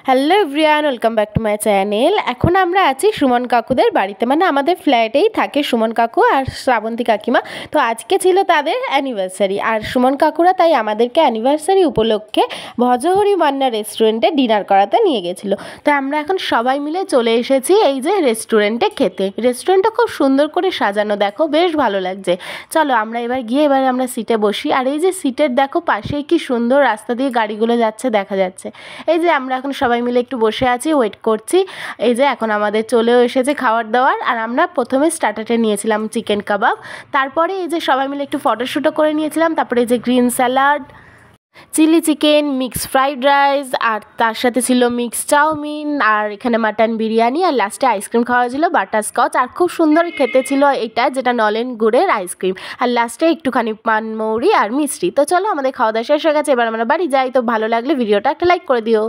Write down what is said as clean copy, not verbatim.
Hello everyone, welcome back to my channel. এখন আমরা আছি সুমন কাকুদের বাড়িতে, মানে আমাদের ফ্ল্যাটেই থাকে সুমন কাকু আর শ্রাবন্তী কাকিমা। তো আজকে ছিল তাদের অ্যানিভার্সারি, আর সুমন কাকুরা তাই আমাদেরকে অ্যানিভার্সারি উপলক্ষে ভজহরি মান্না রেস্টুরেন্টে ডিনার করাতে নিয়ে গেছিলো। তো আমরা এখন সবাই মিলে চলে এসেছি এই যে রেস্টুরেন্টে খেতে। রেস্টুরেন্টটা খুব সুন্দর করে সাজানো, দেখো বেশ ভালো লাগছে। চলো আমরা এবার আমরা সিটে বসি। আর এই যে সিটের দেখো পাশেই কি সুন্দর রাস্তা দিয়ে গাড়িগুলো যাচ্ছে দেখা যাচ্ছে। এই যে আমরা এখন সবাই মিলে একটু বসে আছি, ওয়েট করছি। এই যে এখন আমাদের চলেও এসেছে খাবার দাবার। আর আমরা প্রথমে স্টার্টারে নিয়েছিলাম চিকেন কাবাব, তারপরে এই যে সবাই মিলে একটু ফটোশ্যুটও করে নিয়েছিলাম। তারপরে এই যে green salad, chilli chicken, mix fried rice, আর তার সাথে ছিল মিক্স চাউমিন, আর এখানে মাটন বিরিয়ানি, আর লাস্টে আইসক্রিম খাওয়া ছিল বাটারস্কচ। আর খুব সুন্দর খেতে ছিল এটা, যেটা নলেন গুড়ের আইসক্রিম। আর লাস্টে একটুখানি পানমৌরি আর মিষ্টি। তো চলো আমাদের খাওয়া দাওয়া শেষ হয়ে গেছে, এবার আমরা বাড়ি যাই। তো ভালো লাগলে ভিডিওটা একটা লাইক করে দিও।